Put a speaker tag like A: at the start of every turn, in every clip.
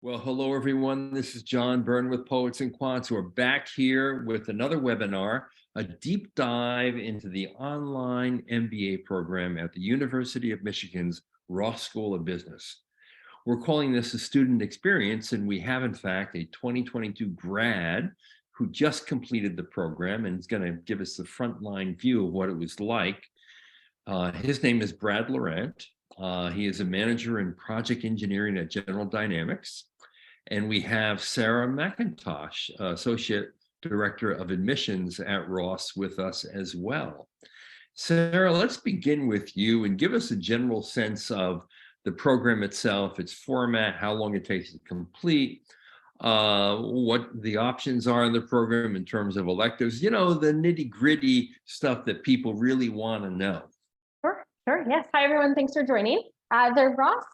A: Well, hello, everyone. This is John Byrne with Poets and Quants. We're back here with another webinar, a deep dive into the online MBA program at the University of Michigan's Ross School of Business. We're calling this a student experience, and we have, in fact, a 2022 grad who just completed the program and is going to give us the frontline view of what it was like. His name is Brad Laurent. He is a manager in project engineering at General Dynamics. And we have Sarah McIntosh, Associate Director of Admissions at Ross, with us as well. Sarah, let's begin with you and give us a general sense of the program itself, its format, how long it takes to complete, what the options are in the program in terms of electives, the nitty-gritty stuff that people really want to know.
B: Sure. Yes. Hi, everyone. Thanks for joining. The Ross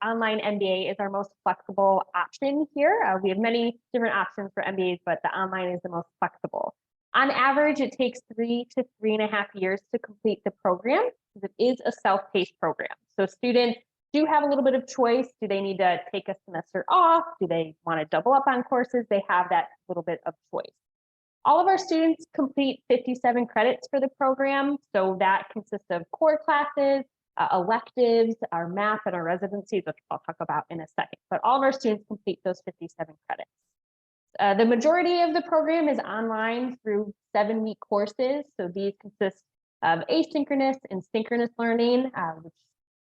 B: online MBA is our most flexible option here. We have many different options for MBAs, but the online is the most flexible. On average, it takes 3 to 3.5 years to complete the program because it is a self-paced program. So students do have a little bit of choice. Do they need to take a semester off? Do they want to double up on courses? They have that little bit of choice. All of our students complete 57 credits for the program. So that consists of core classes, electives, our math, and our residencies, which I'll talk about in a second. But all of our students complete those 57 credits. The majority of the program is online through 7-week courses. So these consist of asynchronous and synchronous learning, which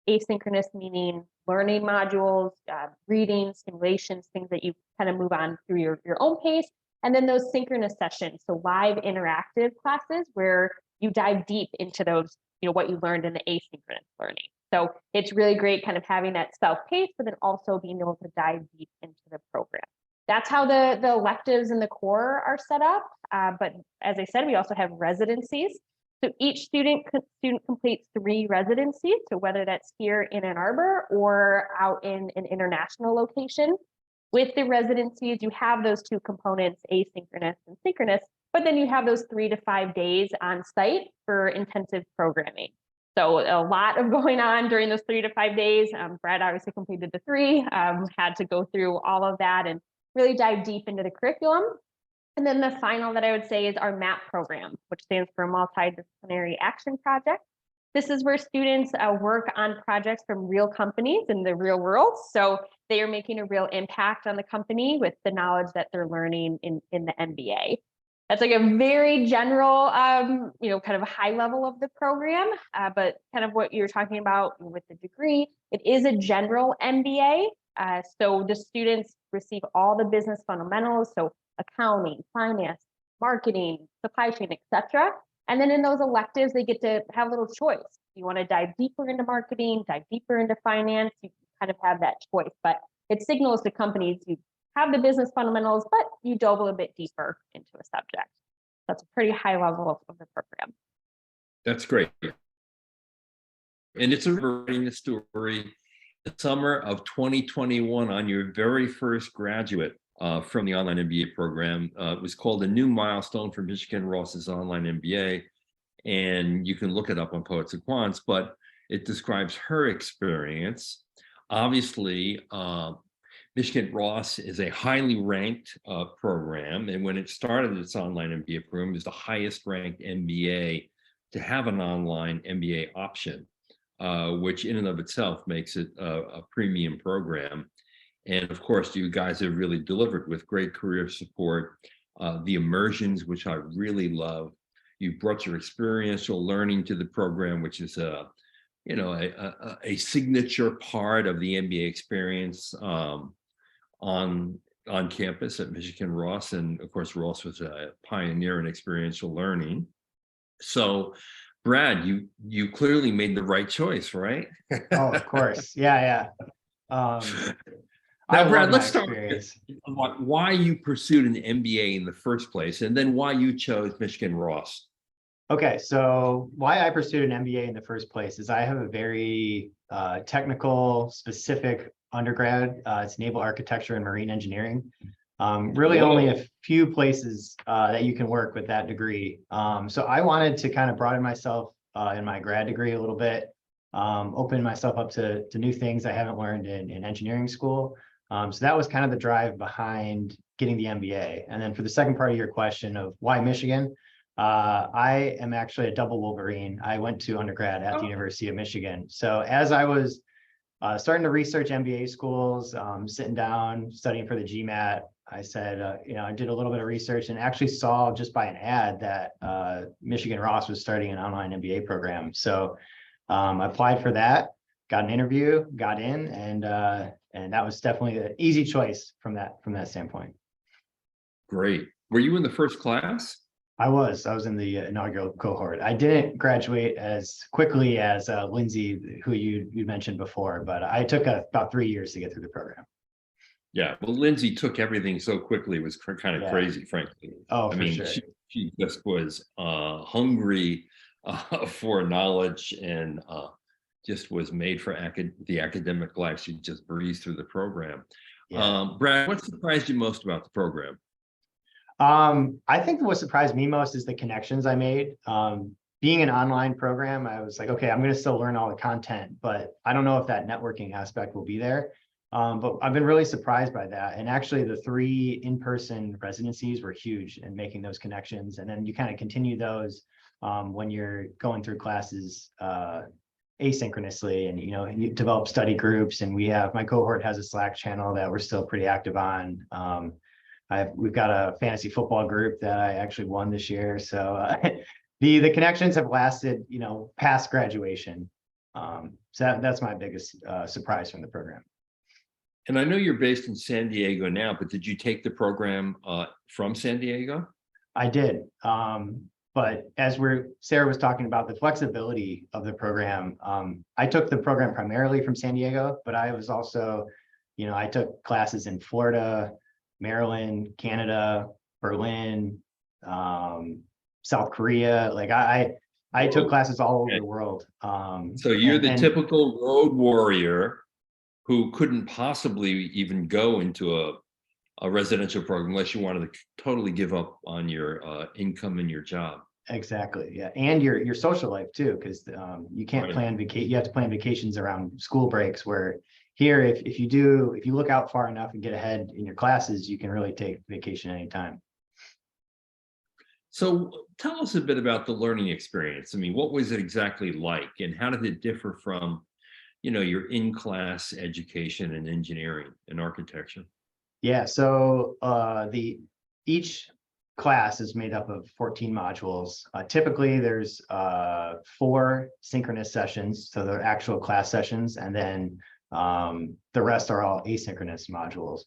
B: asynchronous meaning learning modules, reading, simulations, things that you kind of move on through your own pace. And then those synchronous sessions, so live interactive classes where you dive deep into those, what you learned in the asynchronous learning. So it's really great kind of having that self-paced, but then also being able to dive deep into the program. That's how the electives and the core are set up. But as I said, we also have residencies. So each student completes 3 residencies. So whether that's here in Ann Arbor or out in an international location. With the residencies, you have those 2 components, asynchronous and synchronous, but then you have those 3 to 5 days on site for intensive programming. So a lot of going on during those 3 to 5 days. Brad obviously completed the 3, had to go through all of that and really dive deep into the curriculum. And then the final that I would say is our MAP program, which stands for Multidisciplinary Action Project. This is where students work on projects from real companies in the real world. So they are making a real impact on the company with the knowledge that they're learning in the MBA. That's like a very general, kind of a high level of the program, but kind of what you're talking about with the degree, it is a general MBA. So the students receive all the business fundamentals, so accounting, finance, marketing, supply chain, etc. And then in those electives, they get to have a little choice. You want to dive deeper into marketing, dive deeper into finance, you kind of have that choice. But it signals to companies you have the business fundamentals, but you delve a little bit deeper into a subject. That's a pretty high level of the program.
A: That's great. And it's writing the story, the summer of 2021 on your very first graduate from the online MBA program. It was called A New Milestone for Michigan Ross's Online MBA. And you can look it up on Poets and Quants, but it describes her experience. Obviously, Michigan Ross is a highly ranked program. And when it started its online MBA program, it was the highest ranked MBA to have an online MBA option, which in and of itself makes it a premium program. And of course, you guys have really delivered with great career support, the immersions, which I really love. You brought your experiential learning to the program, which is a signature part of the MBA experience on campus at Michigan Ross. And of course, Ross was a pioneer in experiential learning. So Brad, you clearly made the right choice, right?
C: Oh, of course. Yeah.
A: Now, Brad, let's start with why you pursued an MBA in the first place, and then why you chose Michigan Ross.
C: Okay, so why I pursued an MBA in the first place is I have a very technical, specific undergrad. It's naval architecture and marine engineering. Really only a few places that you can work with that degree. So I wanted to kind of broaden myself in my grad degree a little bit, open myself up to new things I haven't learned in engineering school. So that was kind of the drive behind getting the MBA. And then for the second part of your question of why Michigan, I am actually a double Wolverine. I went to undergrad at the University of Michigan. So as I was starting to research MBA schools, sitting down, studying for the GMAT, I said, I did a little bit of research and actually saw just by an ad that Michigan Ross was starting an online MBA program. So I applied for that, got an interview, got in, and that was definitely an easy choice from that standpoint.
A: Great. Were you in the first class?
C: I was in the inaugural cohort. I didn't graduate as quickly as Lindsay, who you mentioned before, but I took about 3 years to get through the program.
A: Yeah, well, Lindsay took everything so quickly, it was kind of crazy, frankly.
C: Oh, for sure.
A: She just was hungry for knowledge and just was made for the academic life. She just breezed through the program.
C: Yeah.
A: Brad, what surprised you most about the program?
C: I think what surprised me most is the connections I made. Being an online program, I was like, okay, I'm going to still learn all the content, but I don't know if that networking aspect will be there. But I've been really surprised by that. And actually the 3 in-person residencies were huge in making those connections. And then you kind of continue those when you're going through classes asynchronously, and you develop study groups. And my cohort has a Slack channel that we're still pretty active on. We've got a fantasy football group that I actually won this year. So the connections have lasted, past graduation. So that's my biggest surprise from the program.
A: And I know you're based in San Diego now, but did you take the program from San Diego?
C: I did. But as Sarah was talking about the flexibility of the program, I took the program primarily from San Diego, but I was also, I took classes in Florida, Maryland, Canada, Berlin, South Korea. Like I took classes all over the world.
A: So you're the typical road warrior who couldn't possibly even go into a residential program unless you wanted to totally give up on your income and your job.
C: Exactly. Yeah. And your social life too, because you can't plan you have to plan vacations around school breaks, where here, if you look out far enough and get ahead in your classes, you can really take vacation anytime.
A: So tell us a bit about the learning experience. I mean, what was it exactly like, and how did it differ from, your in-class education in engineering and architecture?
C: Yeah, so each class is made up of 14 modules. Typically, there's 4 synchronous sessions, so they're actual class sessions, and then the rest are all asynchronous modules.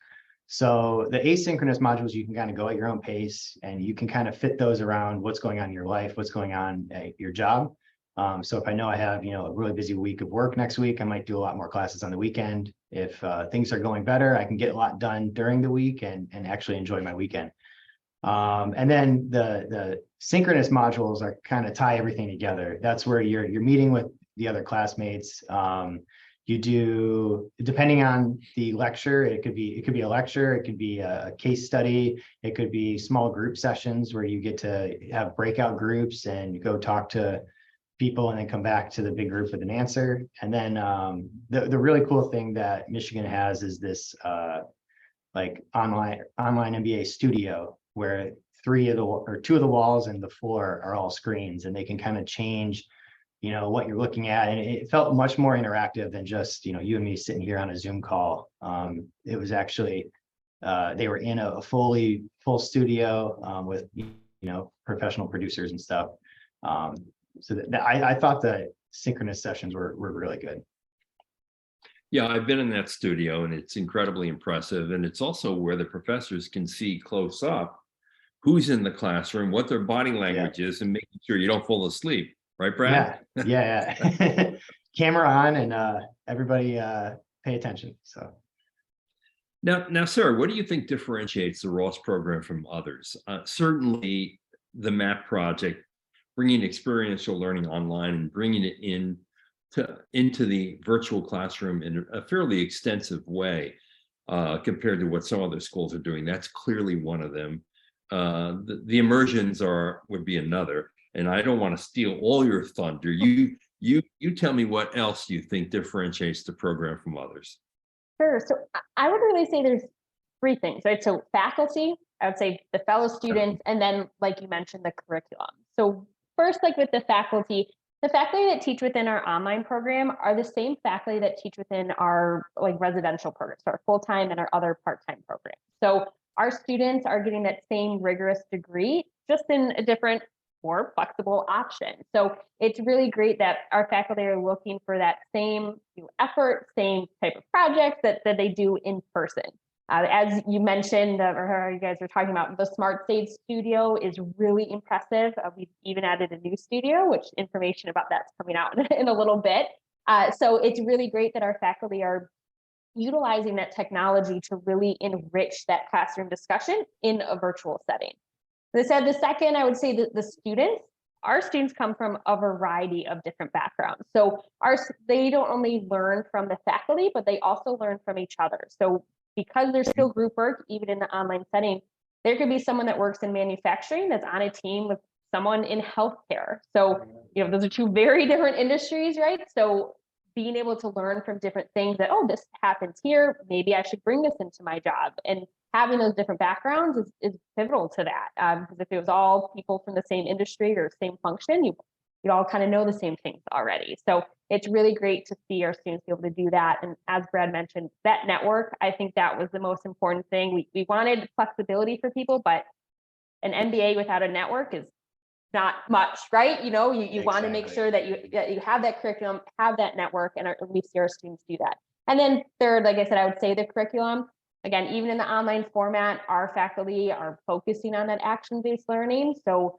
C: So the asynchronous modules, you can kind of go at your own pace, and you can kind of fit those around what's going on in your life, what's going on at your job. So if I know I have, a really busy week of work next week, I might do a lot more classes on the weekend. If things are going better, I can get a lot done during the week and actually enjoy my weekend. And then the synchronous modules are kind of tie everything together. That's where you're meeting with the other classmates. You do, depending on the lecture, it could be a lecture, it could be a case study, it could be small group sessions where you get to have breakout groups and you go talk to people and then come back to the big group with an answer. And then the really cool thing that Michigan has is this like online MBA studio, where 2 of the walls and the floor are all screens, and they can kind of change what you're looking at. And it felt much more interactive than just, you and me sitting here on a Zoom call. It was actually, they were in a full studio with, professional producers and stuff. So I thought the synchronous sessions were really good.
A: Yeah, I've been in that studio and it's incredibly impressive. And it's also where the professors can see close up who's in the classroom, what their body language is, and making sure you don't fall asleep. Right, Brad?
C: Yeah. Camera on, and everybody pay attention. So
A: now, Sarah, what do you think differentiates the Ross program from others? Certainly the MAP project, bringing experiential learning online and bringing it into the virtual classroom in a fairly extensive way compared to what some other schools are doing. That's clearly one of them. The immersions would be another. And I don't want to steal all your thunder. You tell me what else you think differentiates the program from others.
B: Sure. So I would really say there's three things, right? So faculty, I would say the fellow students, and then like you mentioned, the curriculum. So first, like with the faculty that teach within our online program are the same faculty that teach within our like residential programs, our full-time and our other part-time programs. So our students are getting that same rigorous degree, just in a different, more flexible option. So it's really great that our faculty are looking for that same effort, same type of projects that they do in person. As you mentioned, or you guys were talking about, the Smart Stage Studio is really impressive. We've even added a new studio, which information about that's coming out in a little bit. So it's really great that our faculty are utilizing that technology to really enrich that classroom discussion in a virtual setting. As I said, the second, I would say that our students come from a variety of different backgrounds. So they don't only learn from the faculty, but they also learn from each other. So because there's still group work, even in the online setting, there could be someone that works in manufacturing that's on a team with someone in healthcare. So, those are two very different industries, right? So being able to learn from different things that, oh, this happens here, maybe I should bring this into my job. And having those different backgrounds is pivotal to that. Because if it was all people from the same industry or same function, you'd all kind of know the same things already. So it's really great to see our students be able to do that. And as Brad mentioned, that network, I think that was the most important thing. We wanted flexibility for people, but an MBA without a network is not much, right? You want to make sure that you have that curriculum, have that network, and we see our students do that. And then third, like I said, I would say the curriculum. Again, even in the online format, our faculty are focusing on that action-based learning. So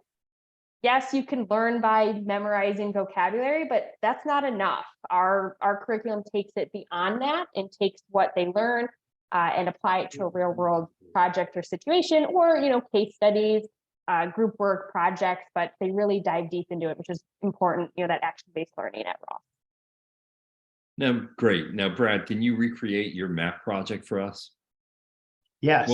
B: yes, you can learn by memorizing vocabulary, but that's not enough. Our curriculum takes it beyond that and takes what they learn and apply it to a real world project or situation, or case studies, group work, projects, but they really dive deep into it, which is important, that action-based learning at Ross.
A: Now, great. Now, Brad, can you recreate your map project for us?
C: Yeah,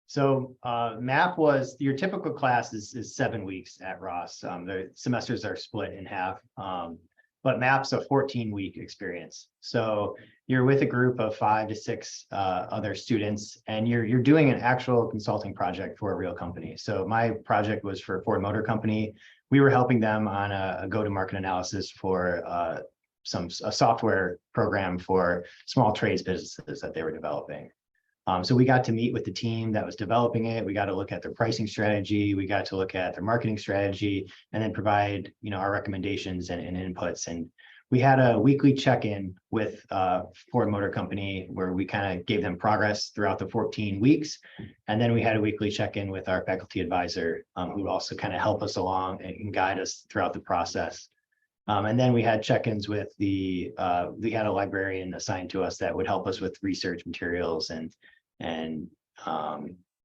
A: so
C: MAP was your typical class is 7 weeks at Ross. The semesters are split in half, but MAP's a 14-week experience. So you're with a group of 5 to 6 other students, and you're doing an actual consulting project for a real company. So my project was for Ford Motor Company. We were helping them on a go-to-market analysis for a software program for small trades businesses that they were developing. So we got to meet with the team that was developing it. We got to look at their pricing strategy. We got to look at their marketing strategy, and then provide, our recommendations and inputs. And we had a weekly check-in with Ford Motor Company where we kind of gave them progress throughout the 14 weeks. And then we had a weekly check-in with our faculty advisor, who would also kind of help us along and guide us throughout the process. And then we had check-ins with we had a librarian assigned to us that would help us with research materials and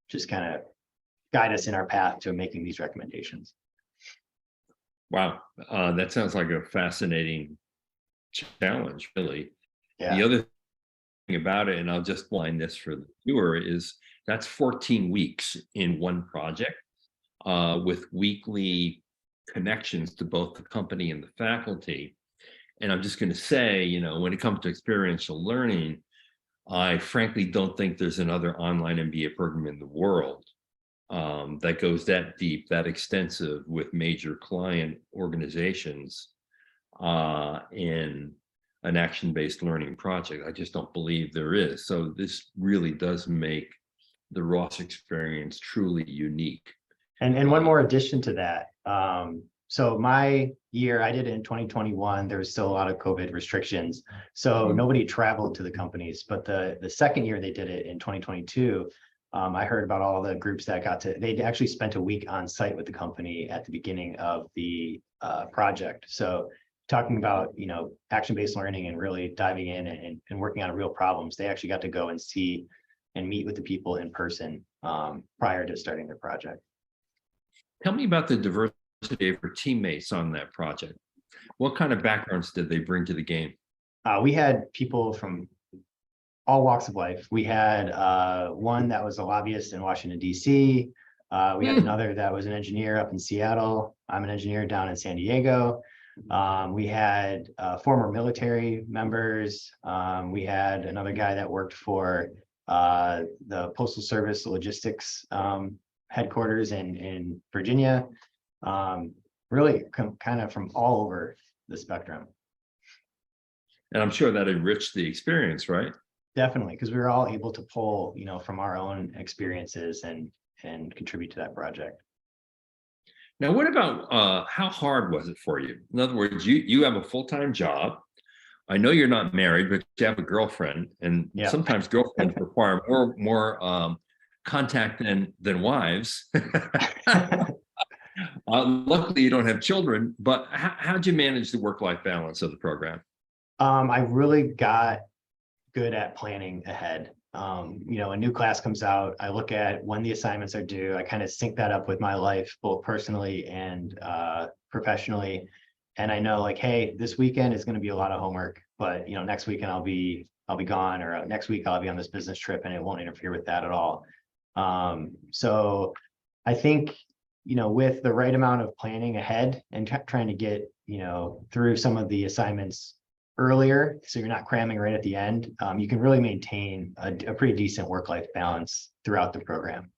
C: just kind of guide us in our path to making these recommendations.
A: Wow, that sounds like a fascinating challenge, really.
C: Yeah.
A: The other thing about it, and I'll just line this for the viewer, is that's 14 weeks in one project with weekly connections to both the company and the faculty. And I'm just going to say, when it comes to experiential learning, I frankly don't think there's another online MBA program in the world that goes that deep, that extensive with major client organizations in an action-based learning project. I just don't believe there is. So this really does make the Ross experience truly unique.
C: And one more addition to that. So my year, I did it in 2021. There was still a lot of COVID restrictions. So nobody traveled to the companies. But the second year they did it in 2022, I heard about all the groups that they actually spent a week on site with the company at the beginning of the project. So talking about, action-based learning and really diving in and working on real problems, they actually got to go and see and meet with the people in person prior to starting their project.
A: Tell me about the diversity of your teammates on that project. What kind of backgrounds did they bring to the game?
C: We had people from all walks of life. We had one that was a lobbyist in Washington, D.C. We had another that was an engineer up in Seattle. I'm an engineer down in San Diego. We had former military members. We had another guy that worked for the Postal Service logistics headquarters in Virginia. Really kind of from all over the spectrum.
A: And I'm sure that enriched the experience, right?
C: Definitely, because we were all able to pull, from our own experiences and contribute to that project.
A: Now, what about how hard was it for you? In other words, you have a full-time job. I know you're not married, but you have a girlfriend, and
C: Yeah.
A: sometimes girlfriends require more contact than wives. Luckily, you don't have children, but how'd you manage the work-life balance of the program?
C: I really got good at planning ahead. A new class comes out, I look at when the assignments are due, I kind of sync that up with my life, both personally and professionally. And I know, like, hey, this weekend is going to be a lot of homework, but next weekend I'll be gone, or next week I'll be on this business trip, and it won't interfere with that at all. So I think, with the right amount of planning ahead and trying to get, through some of the assignments earlier, so you're not cramming right at the end, you can really maintain a pretty decent work-life balance throughout the program.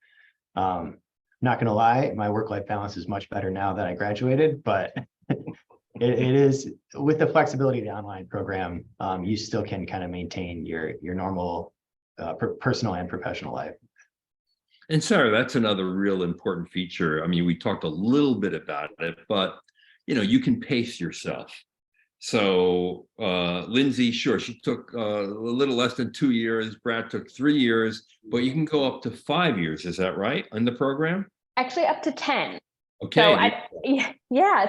C: Not going to lie, my work-life balance is much better now that I graduated, but it is, with the flexibility of the online program, you still can kind of maintain your normal personal and professional life.
A: And Sarah, that's another real important feature. I mean, we talked a little bit about it, but you can pace yourself. So Lindsay, sure, she took a little less than 2 years. Brad took 3 years, but you can go up to 5 years. Is that right in the program?
B: Actually, up to 10.
A: Okay.
B: So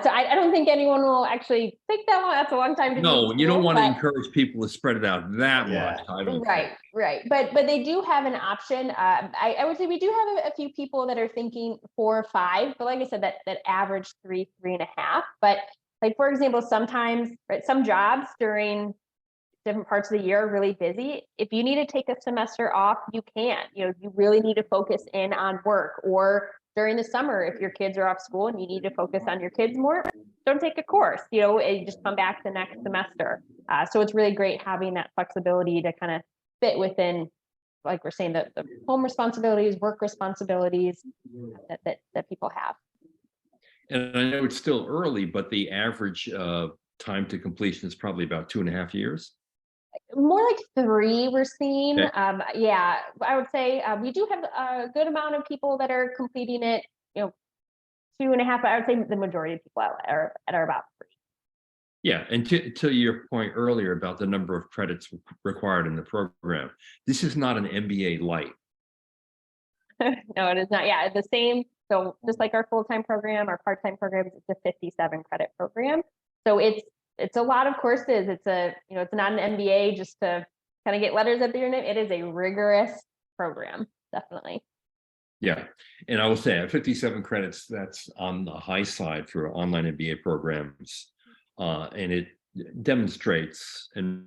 B: so I don't think anyone will actually take that long. That's a long time to
A: No,
B: be.
A: you don't want to encourage people to spread it out that much. I don't think.
B: Right. But they do have an option. I would say we do have a few people that are thinking 4 or 5, but like I said, that average 3.5. But like, for example, sometimes, right, some jobs during different parts of the year are really busy. If you need to take a semester off, you can. You really need to focus in on work, or during the summer, if your kids are off school and you need to focus on your kids more, don't take a course, and you just come back the next semester. So it's really great having that flexibility to kind of fit within, like we're saying, the home responsibilities, work responsibilities that people have.
A: And I know it's still early, but the average time to completion is probably about 2.5 years.
B: More like 3 we're seeing.
A: Okay.
B: I would say we do have a good amount of people that are completing it, 2.5, but I would say the majority of people are about 3.
A: Yeah, and to your point earlier about the number of credits required in the program, this is not an MBA light.
B: No, it is not. Yeah, the same. So just like our full-time program, our part-time programs, it's a 57 credit program. So it's a lot of courses. It's it's not an MBA just to kind of get letters at the end. It is a rigorous program, definitely.
A: Yeah, and I will say at 57 credits, that's on the high side for online MBA programs, and it demonstrates and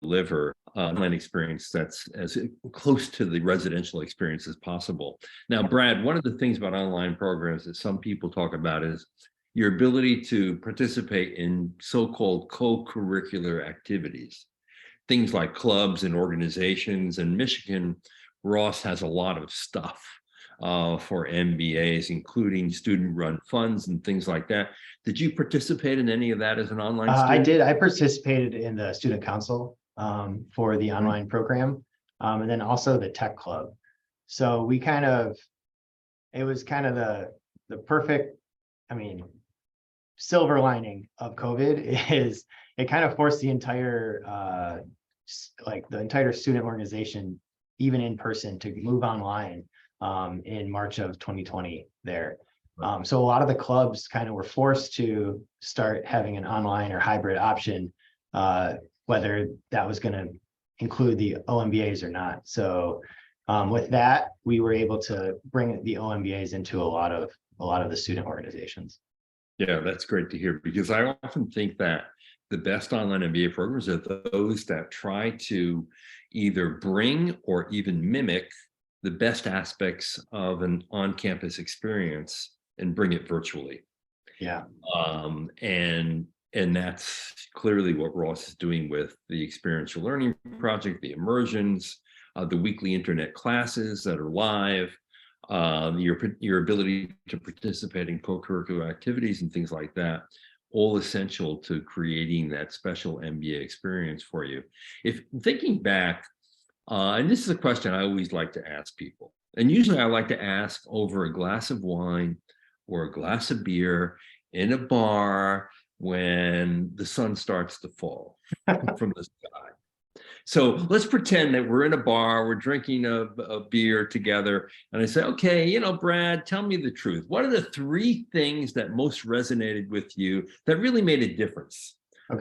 A: deliver online experience that's as close to the residential experience as possible. Now, Brad, one of the things about online programs that some people talk about is your ability to participate in so-called co-curricular activities, things like clubs and organizations. And Michigan, Ross has a lot of stuff for MBAs, including student-run funds and things like that. Did you participate in any of that as an online student?
C: I did. I participated in the student council for the online program, and then also the tech club. So it was kind of the perfect, silver lining of COVID is it kind of forced the entire student organization, even in person, to move online in March of 2020 there. So a lot of the clubs kind of were forced to start having an online or hybrid option, whether that was going to include the OMBAs or not. So with that, we were able to bring the OMBAs into a lot of the student organizations.
A: Yeah, that's great to hear, because I often think that the best online MBA programs are those that try to either bring or even mimic the best aspects of an on-campus experience and bring it virtually.
C: Yeah.
A: And that's clearly what Ross is doing with the experiential learning project, the immersions, the weekly internet classes that are live, your ability to participate in co-curricular activities and things like that, all essential to creating that special MBA experience for you. If thinking back, and this is a question I always like to ask people, and usually I like to ask over a glass of wine or a glass of beer in a bar when the sun starts to fall from the sky. So let's pretend that we're in a bar, we're drinking a beer together, and I say, okay, you know, Brad, tell me the truth. What are the 3 things that most resonated with you that really made a difference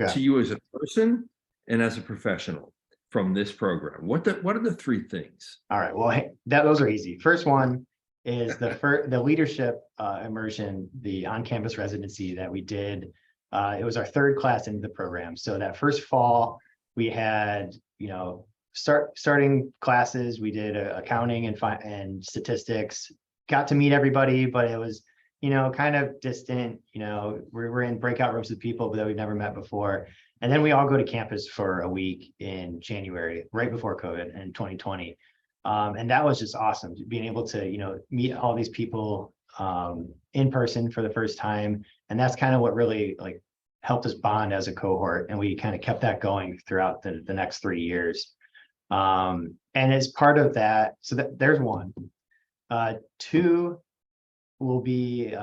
A: to you as a person and as a professional from this program? What are the 3 things?
C: All right. Well, hey, those are easy. First one is the leadership immersion, the on-campus residency that we did. It was our 3rd class into the program. So that first fall, we had, you know, starting classes. We did accounting and statistics. Got to meet everybody, but it was, you know, kind of distant. You know, we're in breakout rooms with people that we've never met before. And then we all go to campus for a week in January, right before COVID in 2020. And that was just awesome, being able to, you know, meet all these people in person for the first time. And that's kind of what really like helped us bond as a cohort. And we kind of kept that going throughout the next 3 years. And as part of that, so there's 1. 2 will be,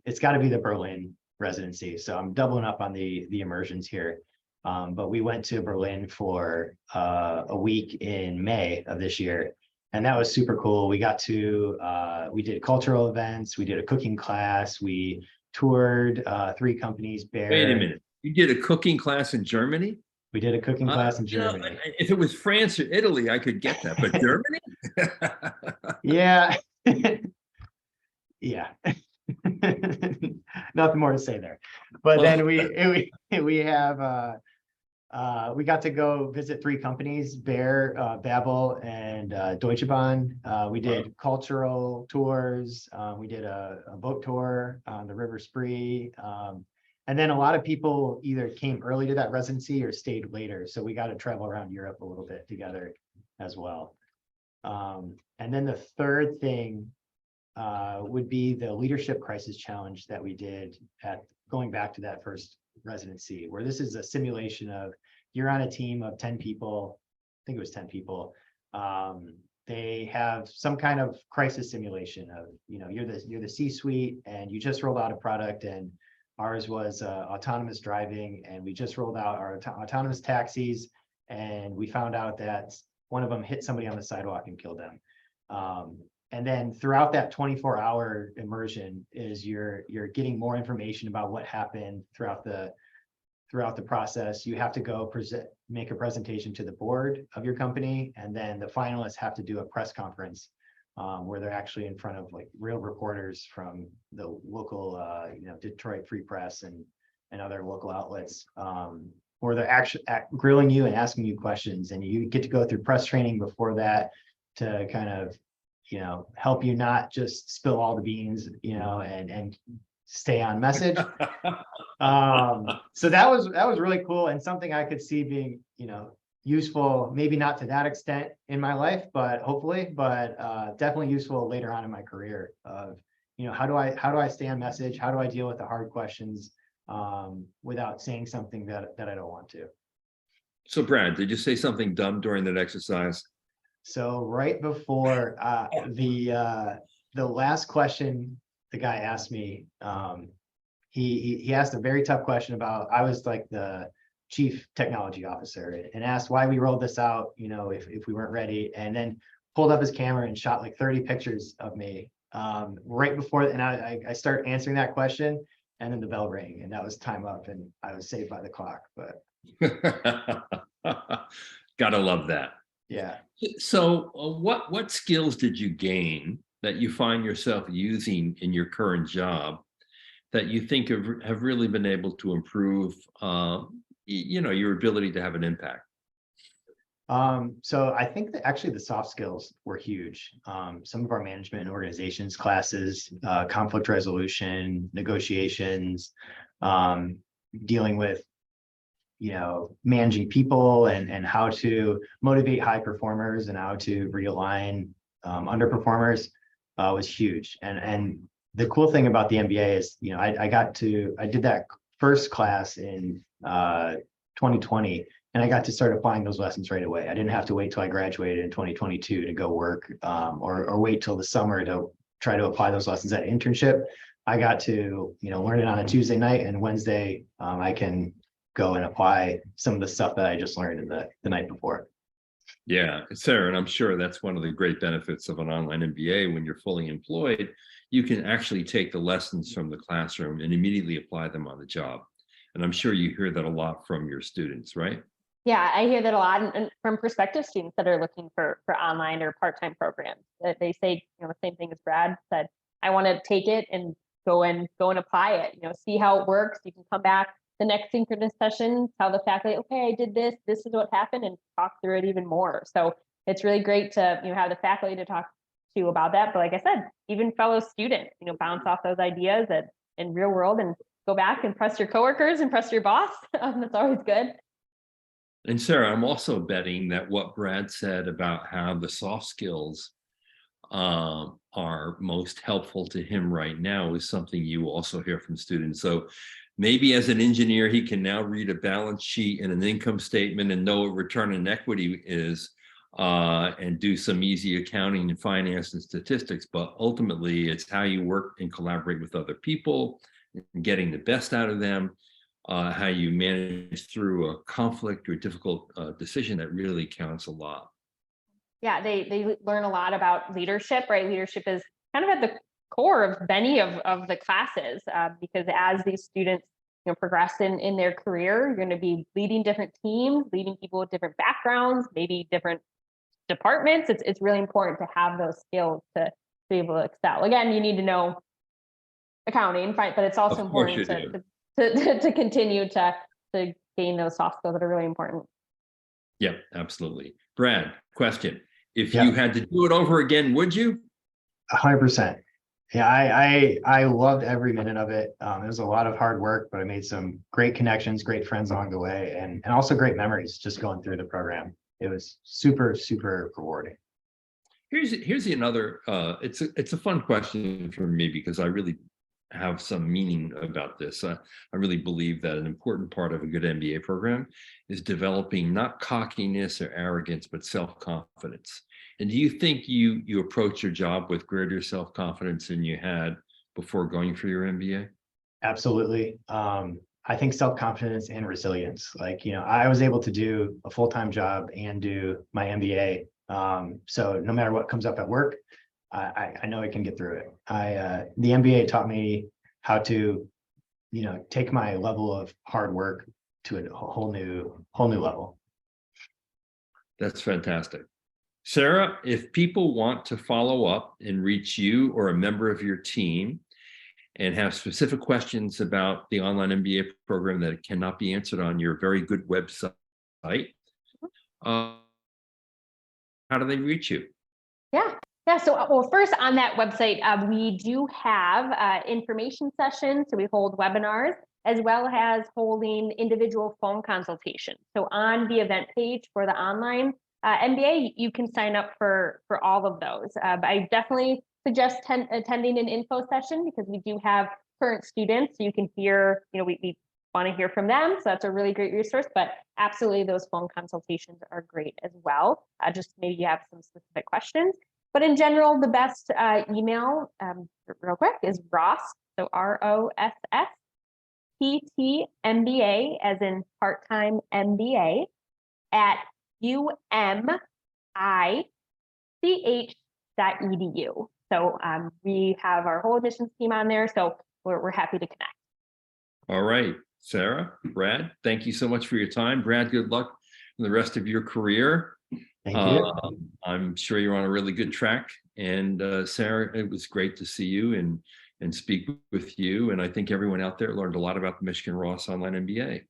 C: it's got to be the Berlin residency. So I'm doubling up on the immersions here. But we went to Berlin for a week in May of this year. And that was super cool. We got to, we did cultural events. We did a cooking class. We toured 3 companies.
A: Wait a minute. You did a cooking class in Germany?
C: We did a cooking class in Germany.
A: You know, if it was France or Italy, I could get that. But Germany?
C: Yeah. Yeah. Nothing more to say there. But then we have we got to go visit 3 companies, Bear, Babel, and Deutsche Bahn. We did cultural tours. We did a boat tour on the River Spree. And then a lot of people either came early to that residency or stayed later. So we got to travel around Europe a little bit together as well. And then the 3rd thing would be the leadership crisis challenge that we did at going back to that first residency, where this is a simulation of you're on a team of 10 people. I think it was 10 people. They have some kind of crisis simulation of, you know, you're the C-suite and you just rolled out a product, and ours was autonomous driving, and we just rolled out our autonomous taxis, and we found out that one of them hit somebody on the sidewalk and killed them. And then throughout that 24-hour immersion is you're getting more information about what happened throughout the process. You have to go make a presentation to the board of your company, and then the finalists have to do a press conference where they're actually in front of like real reporters from the local, you know, Detroit Free Press and other local outlets, where they're actually grilling you and asking you questions, and you get to go through press training before that to kind of, you know, help you not just spill all the beans, you know, and stay on message. So that was really cool, and something I could see being, you know, useful, maybe not to that extent in my life, but hopefully, but definitely useful later on in my career of, you know, how do I stay on message? How do I deal with the hard questions without saying something that I don't want to?
A: So Brad, did you say something dumb during that exercise?
C: So right before the last question the guy asked me, he asked a very tough question about, I was like the chief technology officer, and asked why we rolled this out, you know, if we weren't ready, and then pulled up his camera and shot like 30 pictures of me right before, and I start answering that question, and then the bell rang, and that was time up, and I was saved by the clock. But
A: gotta love that.
C: Yeah.
A: So what skills did you gain that you find yourself using in your current job that you think have really been able to improve, you know, your ability to have an impact?
C: So I think that actually the soft skills were huge. Some of our management and organizations classes, conflict resolution, negotiations, dealing with, managing people and how to motivate high performers and how to realign underperformers was huge. And the cool thing about the MBA is, I did that first class in 2020. And I got to start applying those lessons right away. I didn't have to wait till I graduated in 2022 to go work, or wait till the summer to try to apply those lessons at internship. I got to, learn it on a Tuesday night, and Wednesday, I can go and apply some of the stuff that I just learned in the night before.
A: Yeah, Sarah, and I'm sure that's one of the great benefits of an online MBA. When you're fully employed, you can actually take the lessons from the classroom and immediately apply them on the job. And I'm sure you hear that a lot from your students, right?
B: Yeah, I hear that a lot, and from prospective students that are looking for online or part-time programs. That they say, the same thing as Brad said. I want to take it and go and apply it. See how it works. You can come back the next synchronous session, tell the faculty, okay, I did this. This is what happened, and talk through it even more. So it's really great to have the faculty to talk to about that. But like I said, even fellow students, bounce off those ideas in real world and go back and press your coworkers and press your boss. That's always good.
A: And Sarah, I'm also betting that what Brad said about how the soft skills are most helpful to him right now is something you also hear from students. So maybe as an engineer, he can now read a balance sheet and an income statement and know what return on equity is, and do some easy accounting and finance and statistics. But ultimately, it's how you work and collaborate with other people and getting the best out of them. How you manage through a conflict or difficult decision that really counts a lot.
B: Yeah, they learn a lot about leadership, right? Leadership is kind of at the core of many of the classes, because as these students progress in their career, you're going to be leading different teams, leading people with different backgrounds, maybe different departments. It's really important to have those skills to be able to excel. Again, you need to know accounting, but it's also important to continue to gain those soft skills that are really important.
A: Yeah, absolutely. Brad, question. If you had to do it over again, would you?
C: 100%. Yeah, I loved every minute of it. It was a lot of hard work, but I made some great connections, great friends along the way, and also great memories just going through the program. It was super, super rewarding.
A: Here's another, it's a fun question for me because I really have some meaning about this. I really believe that an important part of a good MBA program is developing not cockiness or arrogance, but self-confidence. And do you think you approach your job with greater self-confidence than you had before going for your MBA?
C: Absolutely. I think self-confidence and resilience. I was able to do a full-time job and do my MBA. So no matter what comes up at work, I know I can get through it. The MBA taught me how to, take my level of hard work to a whole new level.
A: That's fantastic. Sarah, if people want to follow up and reach you or a member of your team and have specific questions about the online MBA program that cannot be answered on your very good website, how do they reach you?
B: Yeah. So, well, first on that website, we do have information sessions. So we hold webinars as well as holding individual phone consultations. So on the event page for the online MBA, you can sign up for all of those. But I definitely suggest attending an info session because we do have current students. So you can hear, we want to hear from them. So that's a really great resource, but absolutely those phone consultations are great as well. Just maybe you have some specific questions. But in general, the best email, real quick, is Ross, so ROSS, PTMBA, as in part-time MBA, at umich.edu. So we have our whole admissions team on there, so we're happy to connect.
A: All right, Sarah, Brad, thank you so much for your time. Brad, good luck in the rest of your career.
C: Thank you.
A: I'm sure you're on a really good track. And Sarah, it was great to see you and speak with you. And I think everyone out there learned a lot about the Michigan Ross Online MBA.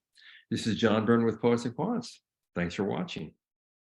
A: This is John Byrne with Poets and Quants. Thanks for watching.